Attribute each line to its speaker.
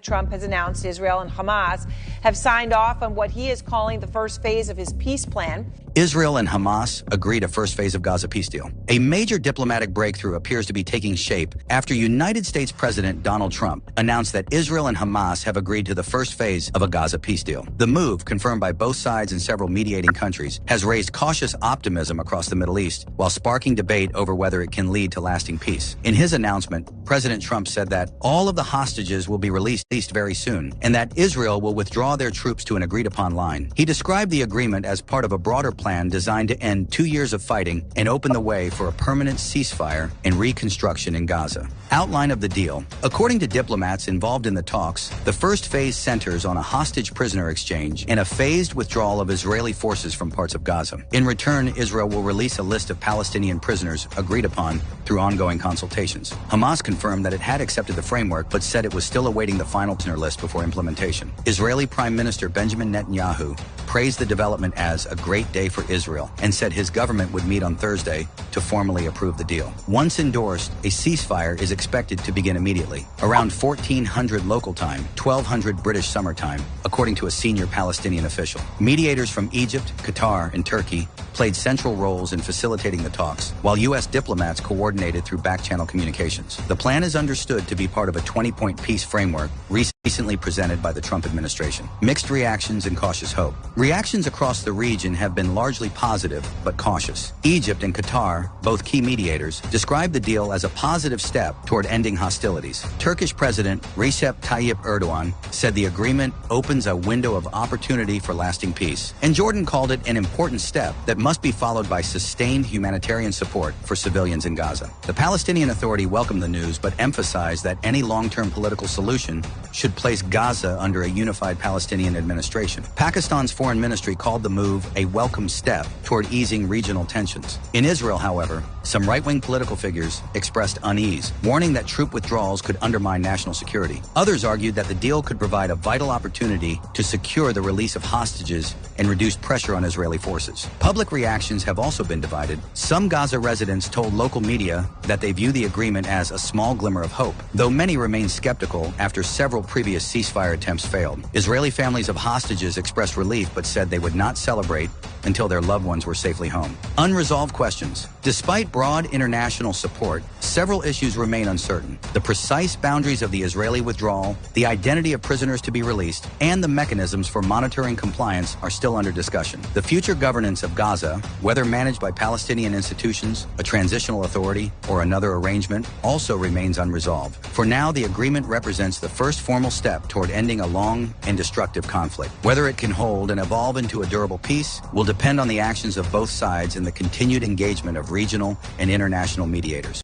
Speaker 1: Trump has announced Israel and Hamas have signed off on what he is calling the first phase of his peace plan.
Speaker 2: Israel and Hamas agreed a first phase of Gaza peace deal. A major diplomatic breakthrough appears to be taking shape after United States President Donald Trump announced that Israel and Hamas have agreed to the first phase of a Gaza peace deal. The move, confirmed by both sides and several mediating countries, has raised cautious optimism across the Middle East, while sparking debate over whether it can lead to lasting peace. In his announcement, President Trump said that all of the hostages will be released very soon, and that Israel will withdraw their troops to an agreed-upon line. He described the agreement as part of a broader plan designed to end 2 years of fighting and open the way for a permanent ceasefire and reconstruction in Gaza. Outline of the deal. According to diplomats involved in the talks, the first phase centers on a hostage-prisoner exchange and a phased withdrawal of Israeli forces from parts of Gaza. In return, Israel will release a list of Palestinian prisoners agreed upon through ongoing consultations. Hamas confirmed that it had accepted the framework, but said it was still awaiting the final prisoner list before implementation. Israeli Prime Minister Benjamin Netanyahu praised the development as a great day for Israel and said his government would meet on Thursday to formally approve the deal. Once endorsed, a ceasefire is expected to begin immediately, around 1400 local time, 1200 British summer time, according to a senior Palestinian official. Mediators from Egypt, Qatar, and Turkey played central roles in facilitating the talks, while U.S. diplomats coordinated through back-channel communications. The plan is understood to be part of a 20-point peace framework recently presented by the Trump administration. Mixed reactions and cautious hope. Reactions across the region have been largely positive, but cautious. Egypt and Qatar, both key mediators, described the deal as a positive step toward ending hostilities. Turkish President Recep Tayyip Erdogan said the agreement opens a window of opportunity for lasting peace. And Jordan called it an important step that must be followed by sustained humanitarian support for civilians in Gaza. The Palestinian Authority welcomed the news, but emphasized that any long-term political solution should place Gaza under a unified Palestinian administration. Pakistan's foreign ministry called the move a welcome step toward easing regional tensions. In Israel, however, some right-wing political figures expressed unease, warning that troop withdrawals could undermine national security. Others argued that the deal could provide a vital opportunity to secure the release of hostages and reduce pressure on Israeli forces. Public reactions have also been divided. Some Gaza residents told local media that they view the agreement as a small glimmer of hope, though many remain skeptical after several previous ceasefire attempts failed. Israeli families of hostages expressed relief but said they would not celebrate until their loved ones were safely home. Unresolved questions. Despite broad international support, several issues remain uncertain. The precise boundaries of the Israeli withdrawal, the identity of prisoners to be released, and the mechanisms for monitoring compliance are still under discussion. The future governance of Gaza, whether managed by Palestinian institutions, a transitional authority, or another arrangement, also remains unresolved. For now, the agreement represents the first formal step toward ending a long and destructive conflict. Whether it can hold and evolve into a durable peace will depend on the actions of both sides and the continued engagement of regional and international mediators.